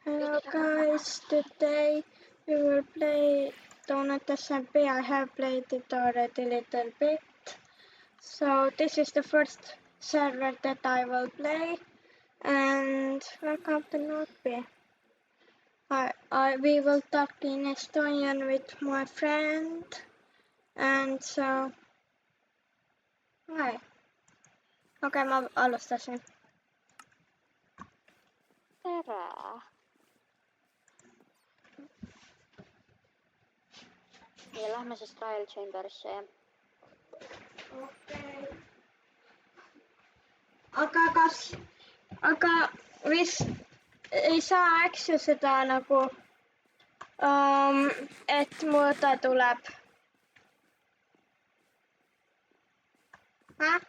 Hello guys, today we will play Donut SMP. I have played it already a little bit. So this is the first server that I will play. And welcome to Nordby. We will talk in Estonian with my friend. And so... Hi. Okei, mä alustasin. Tere! Ja lähme siis Trial Chamberisse. Okei. Aga vist ei saa eks ju seda nagu, et mõõda tuleb. Ma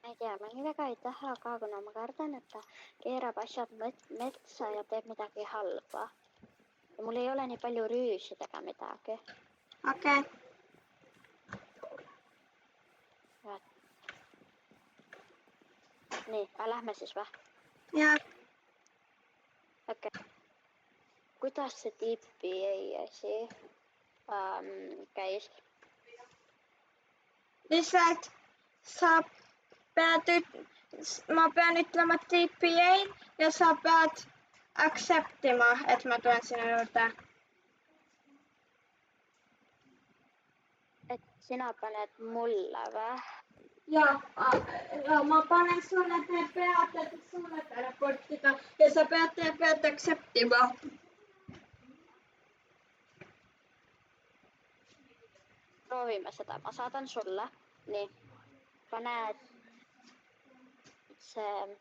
ei tea, ma nii väga ei taha ka, kuna ma kardan, et ta keerab asjad metsa ja teeb midagi halba. Ja mul ei ole nii palju rüüsidega midagi. Okei. Nii, lähme siis või? Jaa. Okei. Kuidas see TPA asi käis? Lihtsalt ma pean ütlema TPA ja sa pead acceptima, et ma tulen sinu juurde. Et sina paned mulle või? Ja ma panen sulle TPA, et sulle teleportida ja sa pead TPA-d acceptima. Proovime seda, ma saadan sulle. Nii, pane see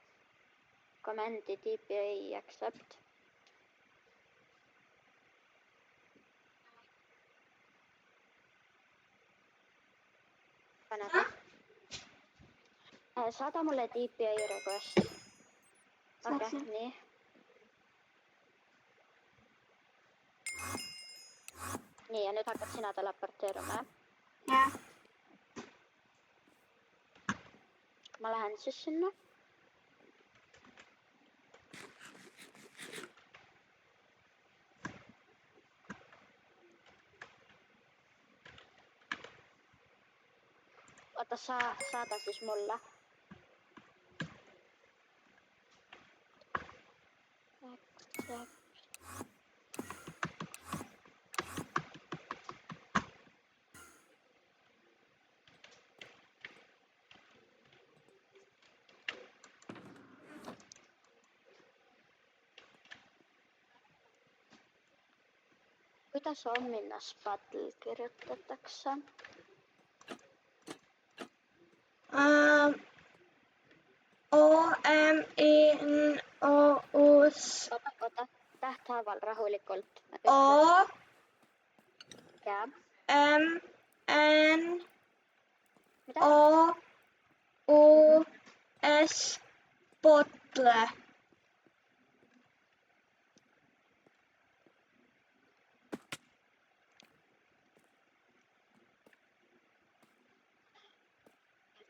commandi TPA accept. Pane ta. Saada mulle TPA request. Okei, nii. Nii, ja nüüd hakkad sina teleporteeruma, Jah. Ma lähen siis sinna. Oota, saada siis mulle. Kuidas Omninas Battle kirjutatakse? O-M-I-N-O-U-S. Oota, tähthaaval rahulikult. O-M-N-O-U-S Bottle.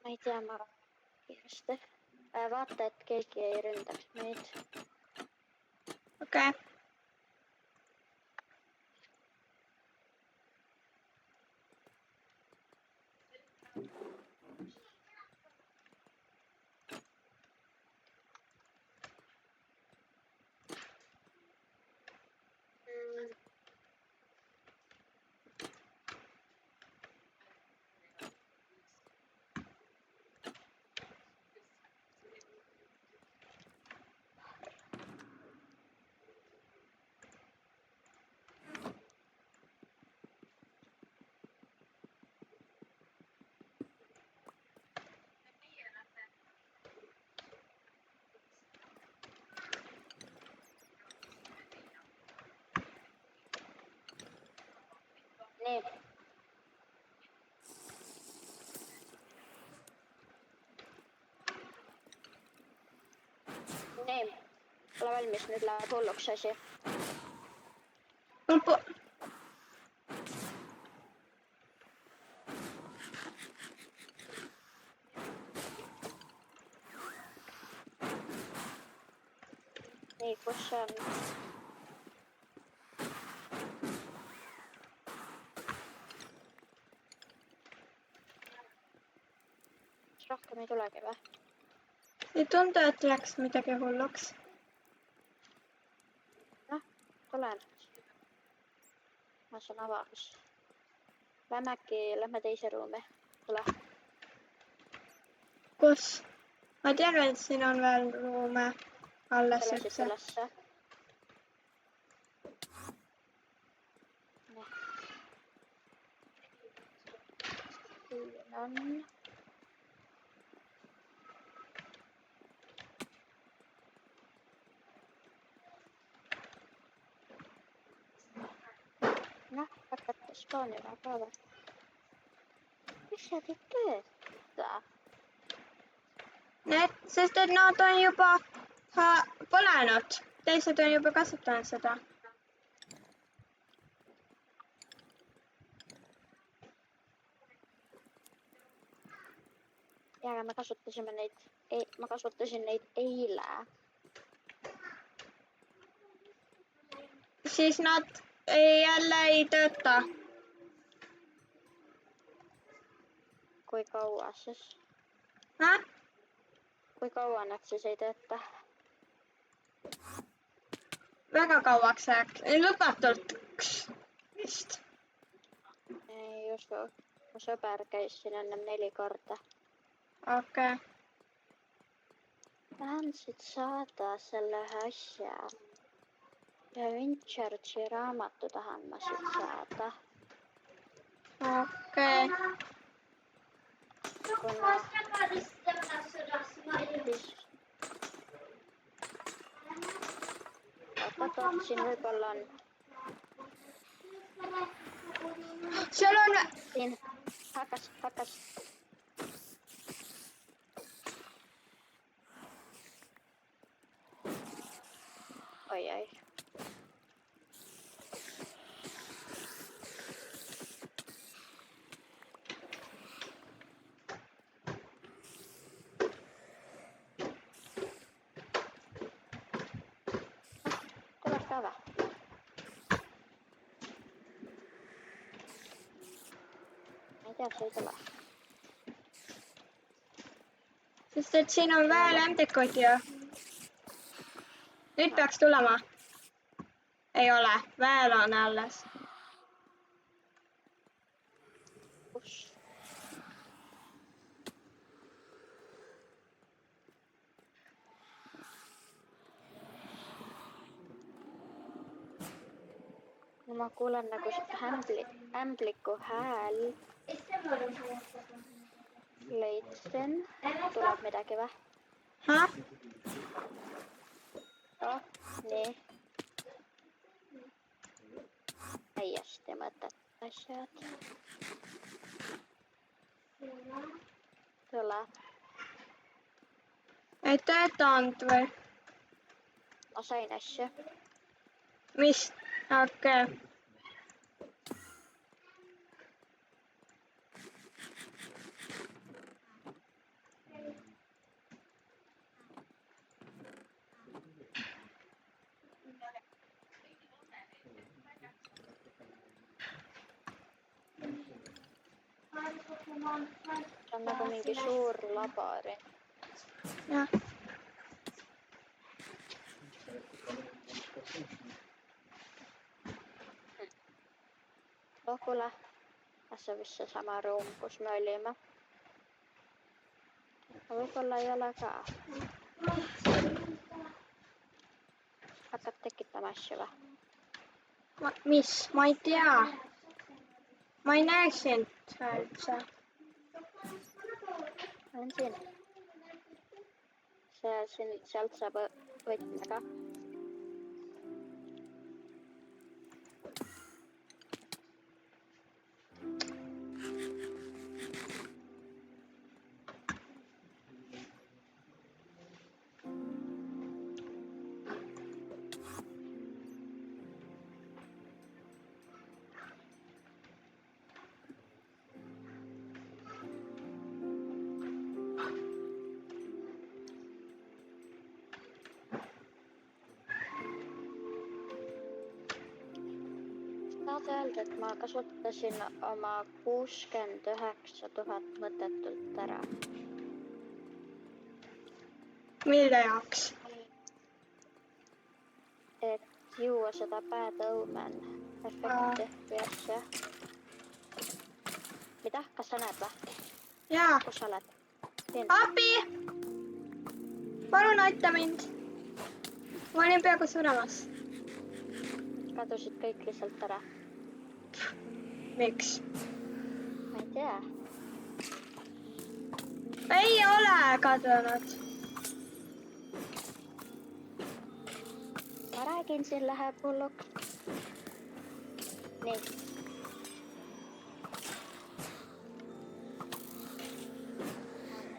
Ma ei tea, ma kiiresti. Vaata, et keegi ei ründaks meid. Okei. Nii. Nii. Ole valmis, nüüd läheb hulluks asi. Nii, kus see on? Kas rohkem ei tulegi või? Ei tundu, et läks midagi hulluks. Noh, tulen. Ma saan avaldus. Lähme teise ruumi. Tule. Kus? Ma tean, et siin on veel ruume alles Tule siis üldse. ülesse. Nii. Siin on. Noh, hakata spaanima ka või? Mis sa teed tööta? Need, sest et nad on juba põlenud. Teised on juba kasutanud seda. Ja aga me kasutasime neid, ma kasutasin neid eile. Siis nad jälle ei tööta. Kui kaua siis? Häh? Kui kaua nad siis ei tööta? Väga kauaks ajaks. Lõpmatult vist. Ei usu. Mu sõber käis siin ennem 4 korda. Okei. Tahan siit saada selle ühe asja. Ja Wincharge'i raamatu tahan ma siit saada. Okei. Kuna oot, siin võib-olla on. Seal on... Siin. Hakkas. Oi. Tuleb ka või? Ma ei tea, see ei tule. Sest et siin on veel ämdikuid ju. Nüüd peaks tulema. Ei ole. Veel on alles. Kus? No ma kuulen nagu ämbliku hääl. Leidsin. Tuleb midagi või? Häh? Oh, nii. Täiesti mõttetud asjad. Tule. Ei töötanud või? Ma sain asju. Mis? Okei. See on nagu mingi suur labari. Jah. Oh, kuule. See on vist seesama ruum, kus me olime. Võib-olla ei ole ka. Hakkad tekitama asju või? Mis? Ma ei tea. Ma ei näe sind üldse. On siin. Sealt saab võtmega. öelda, et ma kasutasin oma 69 000 mõttetult ära. Mille jaoks? Et juua seda Bad Omen efekti või asja. Mida? Kas sa näed või? Jaa. Kus sa oled? Abi! Palun aita mind. Ma olin peaaegu suremas. Kadusid kõik lihtsalt ära. Miks? Ma ei tea. Ei ole kadunud. Ma räägin, siin läheb hulluks. Nii.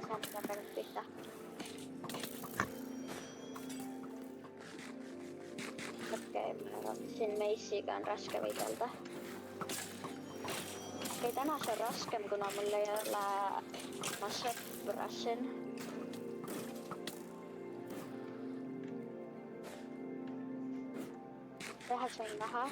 Saan seda pärast pihta. Okei, ma arvan, siin Macy'ga on raske võidelda. Okei, täna see on raskem, kuna mul ei ole ma sõprasin. Teha sain näha.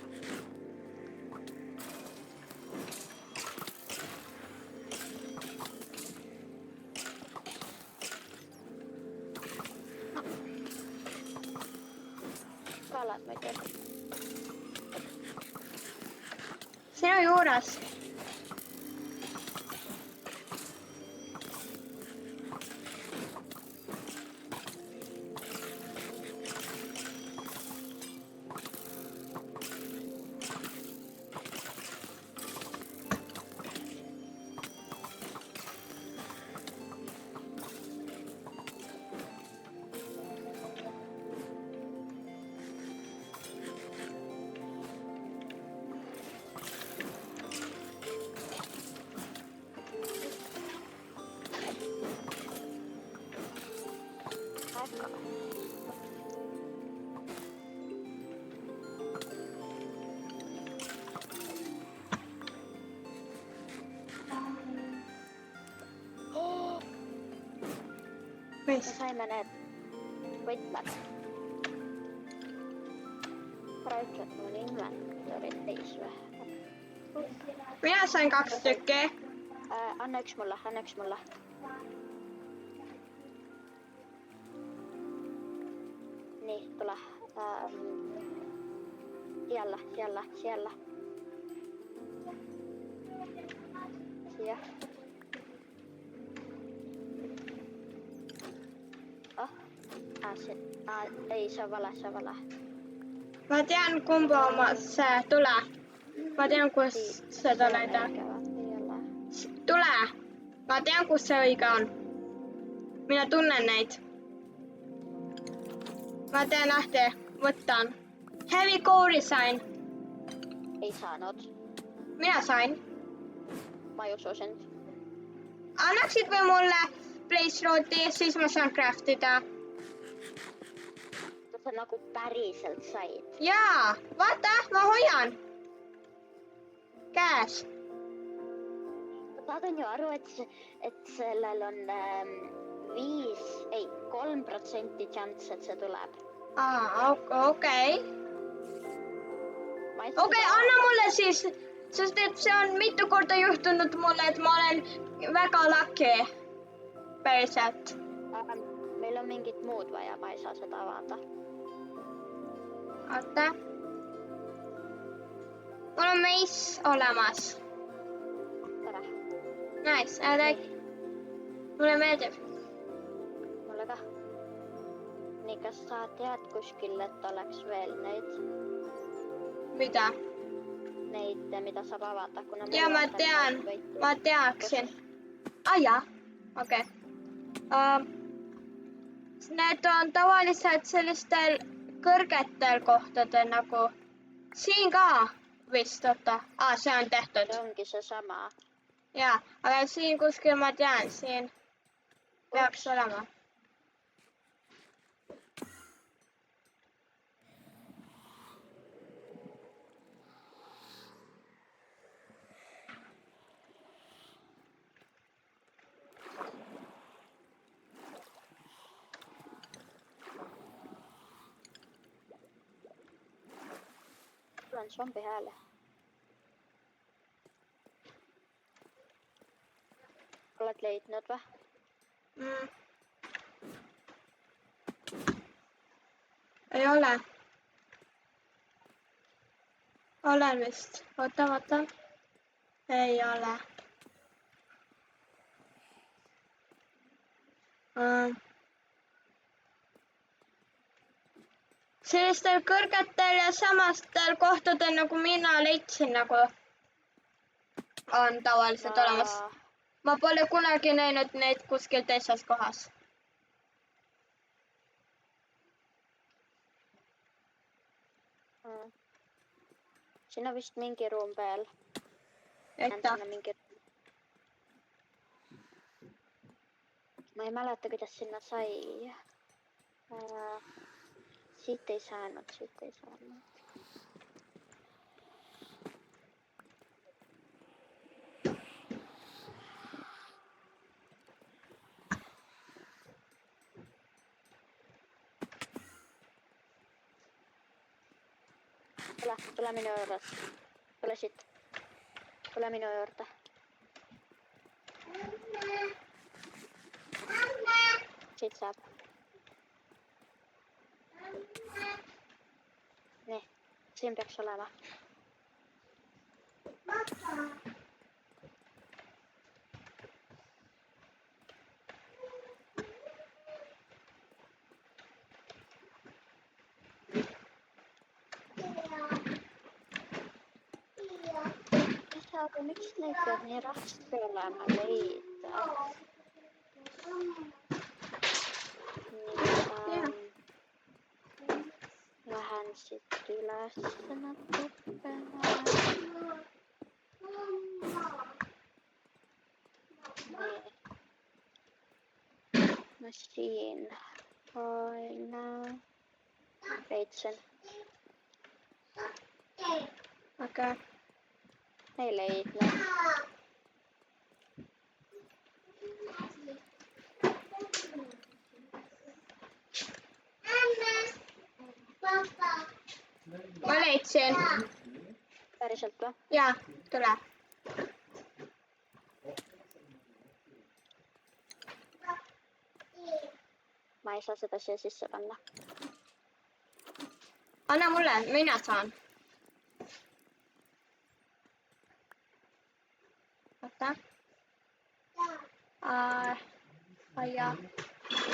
Kalad muidu. Sinu juures. Me saime need võtmed. Ära ütle, et mul inventorid täis või? Mina sain 2 tükki. Anna üks mulle, Nii, tule. Siella. Siia. Ei, see on vale. Ma tean, kumba oma see tule. Ma tean, kus seda näida. Tule. Ma tean, kus see õige on. Mina tunnen neid. Ma teen lahti. Võtan. Heavy core'i sain. Ei saanud. Mina sain. Ma ei usu sind. Annaksid või mulle place road'i, siis ma saan craftida. Sa nagu päriselt said. Jaa, vaata, ma hoian. Käes. Ma saadan ju aru, et sellel on 3% chance, et see tuleb. Okei. Okei, anna mulle siis, sest et see on mitu korda juhtunud mulle, et ma olen väga lucky. Päriselt. Meil on mingit muud vaja, ma ei saa seda avada. Oota. Mul on meis olemas. Tere. Nice, mulle meeldib. Mulle ka. Nii, kas sa tead kuskil, et oleks veel neid? Mida? Neid, mida saab avada, kuna... Ja, ma tean. Ma teaksin. Jaa. Okei. Need on tavaliselt sellistel kõrgetel kohtadel nagu siin ka vist, oota. See on tehtud. See ongi see sama. Jaa, aga siin kuskil ma tean, siin peaks olema. On zombi hääle. Oled leidnud või? Ei ole. Olen vist. Oota. Ei ole. Sellistel kõrgetel ja samastel kohtadel nagu mina leidsin nagu on tavaliselt olemas. Ma pole kunagi näinud neid kuskil teises kohas. Siin on vist mingi ruum veel. Että. Ma ei mäleta, kuidas sinna sai. Siit ei saanud. Tule minu juurde. Tule siit. Tule minu juurde. Siit saab. Nii, siin peaks olema. Aga miks neid peab nii raske olema leida? Lähen siit üles natukene. Nii. Ma siin aina leidsin. Okei. Ei leidnud. Ma leidsin. Päriselt või? Jaa, tule. Ma ei saa seda siia sisse panna. Anna mulle, mina saan. Oota. Ja.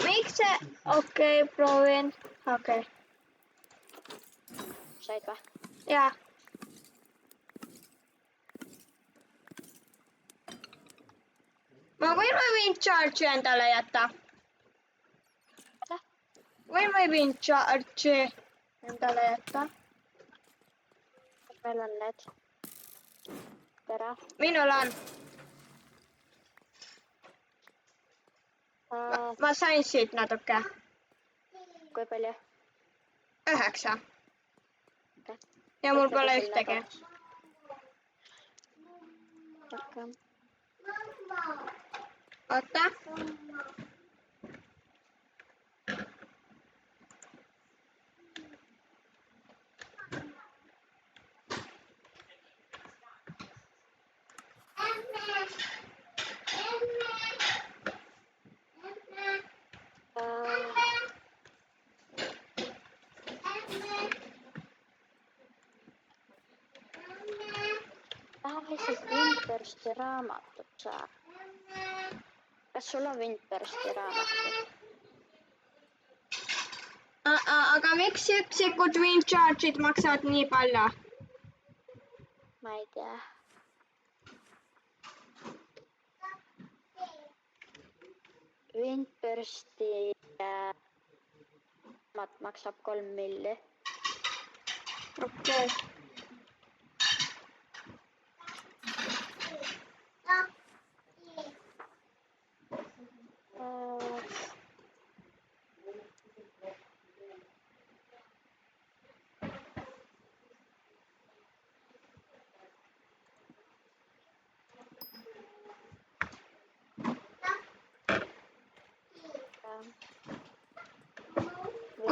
Miks se? Okei, proovin. Okei. Sait vai? Jaa. Ma võin charge endale jätta. Mitä? Võin charge endale jätta. Kas meil on need? Tere. Minul on. Ma sain siit natuke. Kui palju? 9. Okay. Ja mul pole ühtegi. Okay. Oota. Tahaliselt Windbursti raamatut saa. Kas sul on Windbursti raamatut? Aga miks üksikud wind charge'id maksavad nii palju? Ma ei tea. Windbursti raamat maksab 3 milli. Okei.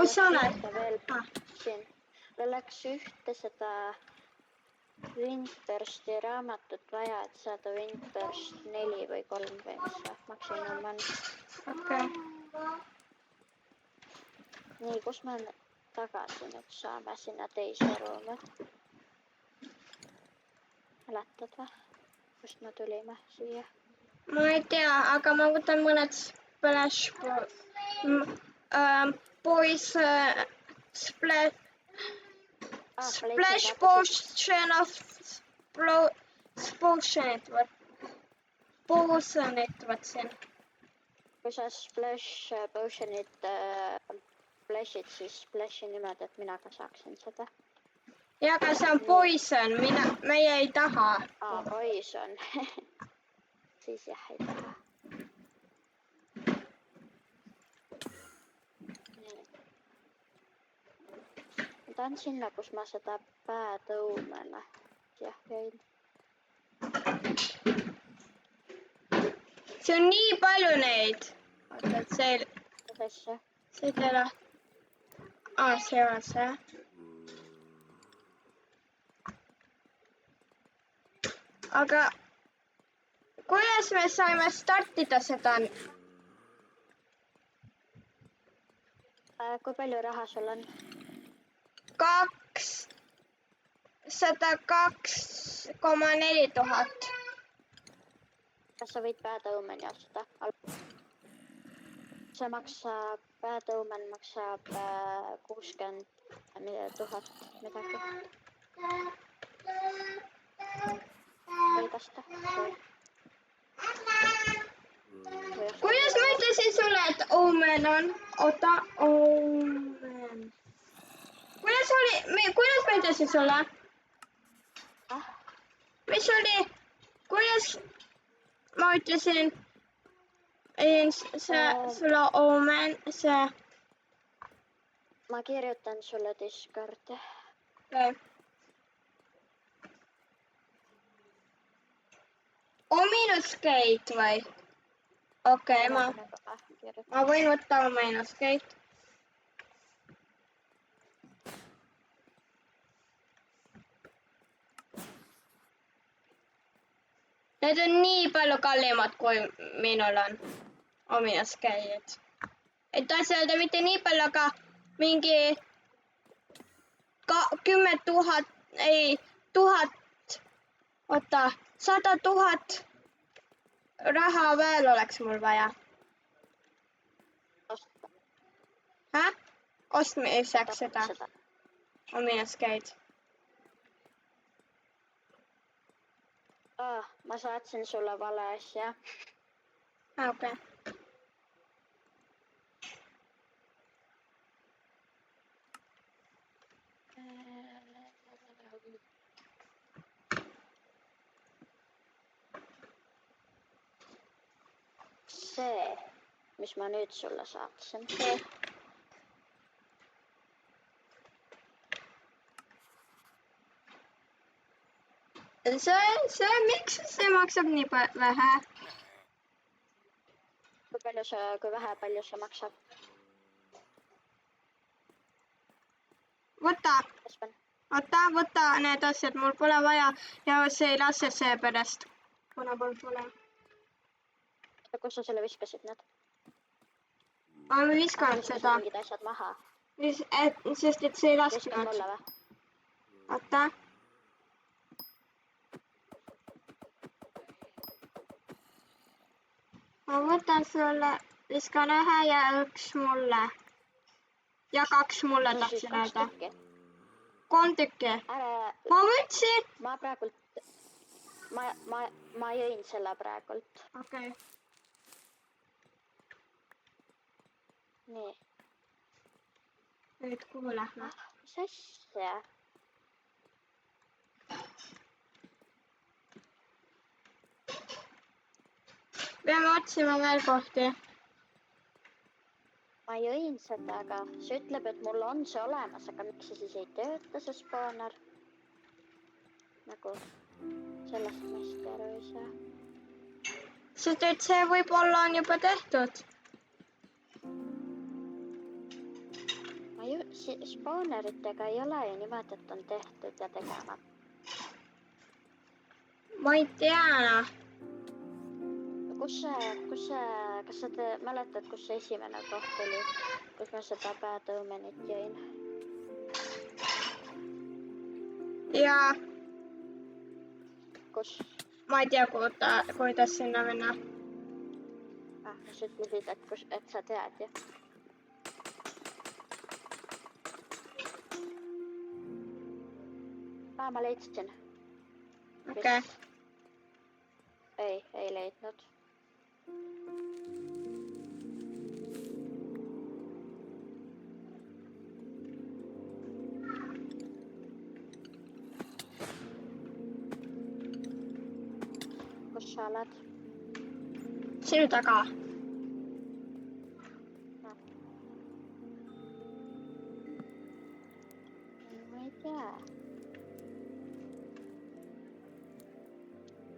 Kus sa oled? Veel siin. Läks ühte seda Windbursti raamatut vaja, et saada Windburst 4 või 3 vist maksimum on. Okei. Nii, kus me tagasi nüüd saame sinna teise ruumi? Mäletad või? Kust me tulime siia? Ma ei tea, aga ma võtan mõned splash potion of potionit võtsin. Kui sa splash potionit splashid, siis splashi niimoodi, et mina ka saaksin seda. Ja, aga see on poison, meie ei taha. Poison. Siis jah, ei taha. Ma tahan sinna, kus ma seda päätõumena jah käin. See on nii palju neid. Oota, et see ei tele. See on see. Aga kuidas me saime startida seda? Kui palju raha sul on? 102,4 tuhat. Kas sa võid päätõumeni osta? See maksab, päätõumen maksab 60 000 midagi. Võidasta? Kuidas ma ütlesin sulle, et Omen on? Oota, Omen. Kuidas ma ütlesin sulle? Mis oli? Kuidas ma ütlesin sulle Omen, see? Ma kirjutan sulle Discordi. Okay. Ominusgate või? Okei, ma võin võtta Ominusgate. Need on nii palju kallimad, kui minul on Ominusgate. Et tahtsin öelda mitte nii palju, aga mingi 10 000, ei, 100 000 raha veel oleks mul vaja. Ostmiseks seda Ominusgate. Ma saatsin sulle vale asja. Okei. See, mis ma nüüd sulle saatsin. Miks see maksab nii vähe? Kui palju see maksab? Võta need asjad, mul pole vaja ja see ei lase seepärast, kuna mul pole. Kus sa selle viskasid need? Ma ei viskanud seda. Mingid asjad maha. Sest et see ei lasknud. Viskad mulle või? Oota. Ma võtan sulle, viskan ühe ja üks mulle. Ja 2 mulle tahtsin öelda. 3 tükki. Ma võtsin. Ma praegult, ma jõin selle praegult. Okei. Nii. Nüüd kuhu lähme? Mis asja? Peame otsima veel kohti. Ma jõin seda, aga see ütleb, et mul on see olemas, aga miks see siis ei tööta, see spawner? Nagu sellest ma hästi aru ei saa. Sest et see võib-olla on juba tehtud. Spawneritega ei ole ju niimoodi, et on tehtud ja tegemata. Ma ei tea. Kas sa mäletad, kus see esimene koht oli, kus ma seda päätõumenit jõin? Jaa. Kus? Ma ei tea, kuidas sinna minna. Ah, sa ütlesid, et sa tead, jah? Ma leidsin. Okei. Ei leidnud. Kus sa oled? Sinu taga. Ma ei tea.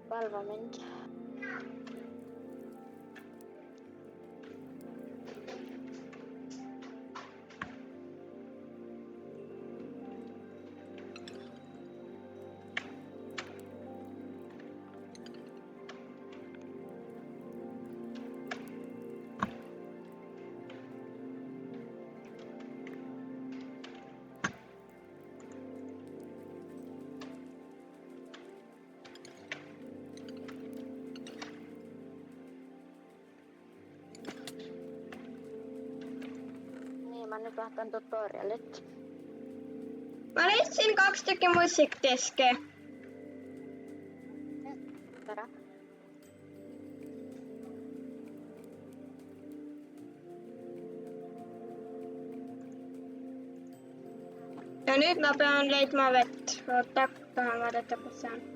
Valva mind. Ma nüüd vaatan tutorialit. Ma leidsin 2 tükki muusikdiski. Tore. Ja nüüd ma pean leidma vett. Oota, tahan vaadata, kus see on.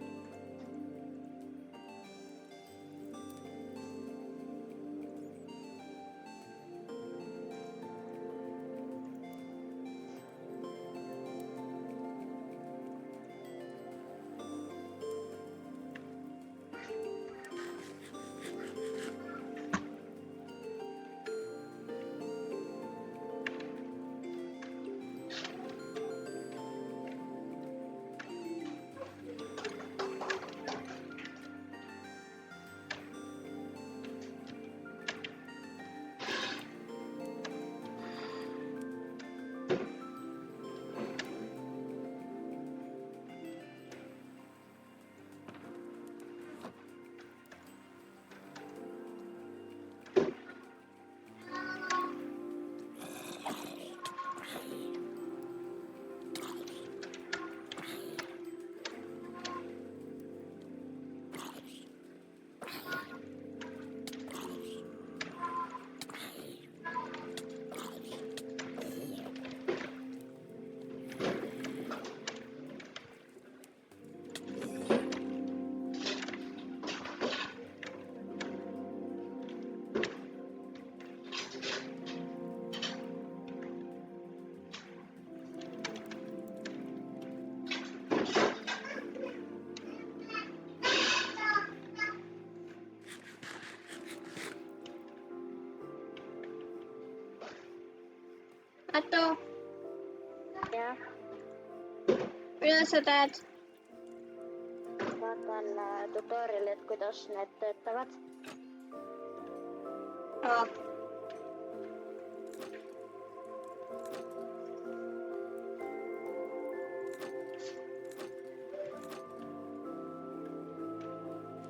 Atu, Jah, mida sa teed? vaatan tutorialit, kuidas need töötavad.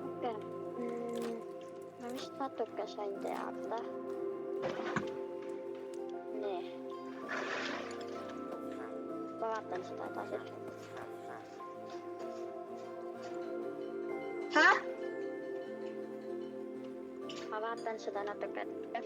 Okei. Ma vist natuke sain teada. Nii. Ma vaatan seda edasi. Häh? Ma vaatan seda natuke ette.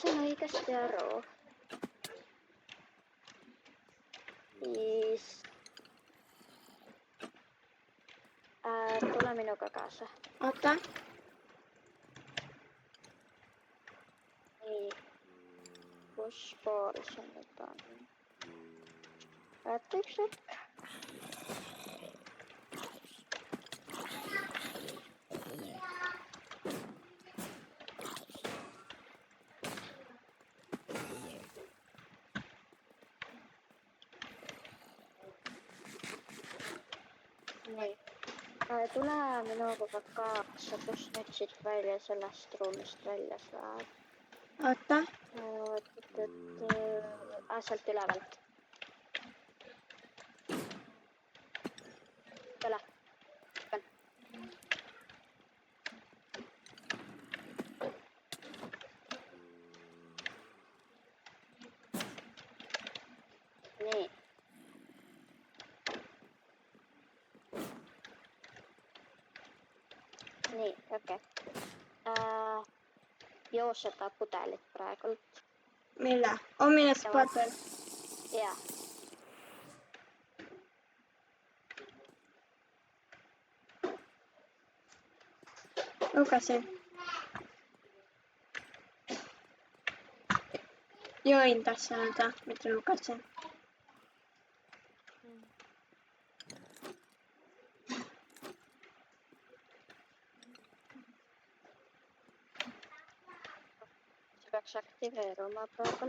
sain õigesti aru, siis tule minuga kaasa. Oota. Nii, kus pool see nüüd on? Oota üks hetk. Nii, tule minuga kaasa, kus nüüd siit välja sellest ruumist välja saab. Oota. Sealt ülevalt. Tule. Nii. Nii, okei. Joo seda pudelit praegult. Mille? Omines padel. Jaa. Lukasin. Join tässä näitä, mitä lukasin. Se peaks aktiveeruma praegu.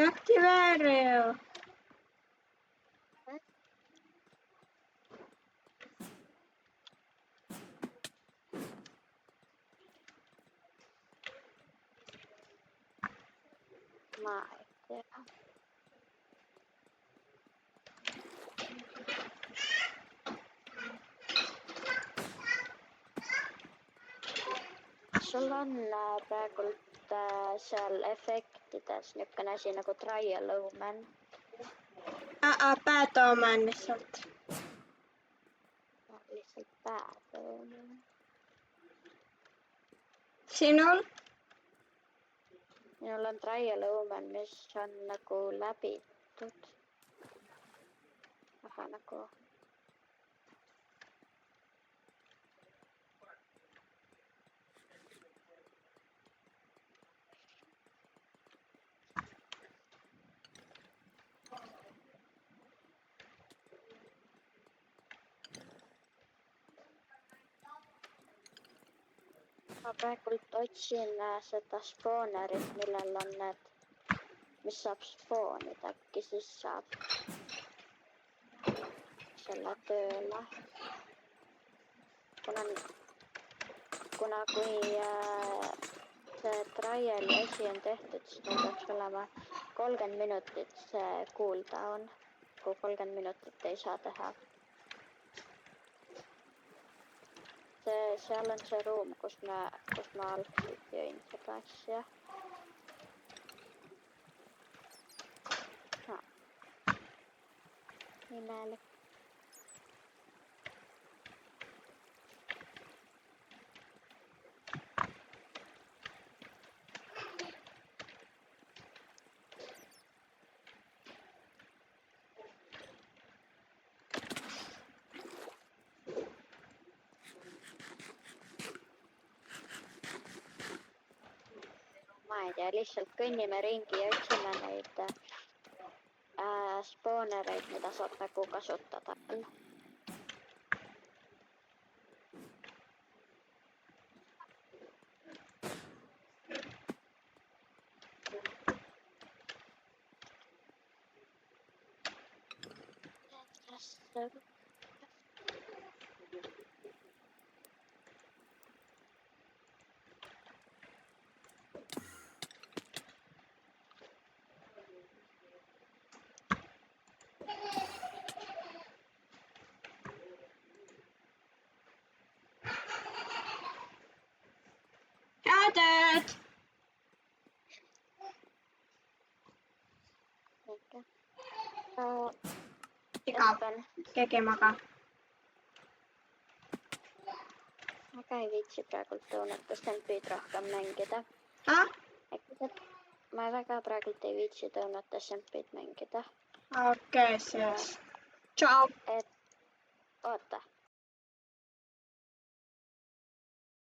Aktiveeru. Ma ei tea. Sul on praegult seal efektides niisugune asi nagu trial omen. Päätoomaan lihtsalt. Lihtsalt päätoomen. Sinul? Minul on trial omen, mis on nagu läbitud. Aga nagu... Ma praegult otsin seda spoonerit, millel on need, mis saab spoonida, äkki siis saab selle tööle. Kuna kui see triali asi on tehtud, siis meil peaks olema 30 minutit see cooldown, kui 30 minutit ei saa teha. Seal on see ruum, kus ma algselt jõin seda asja. Imelik. Ma ei tea, lihtsalt kõnnime ringi ja otsime neid spoonereid, mida saab nagu kasutada. Igav. Keegi ei maga. Väga ei viitsi praegult Donut Stampede rohkem mängida. Ma väga praegult ei viitsi Donut Stampede mängida. Okei, siis. Ciao. Oota.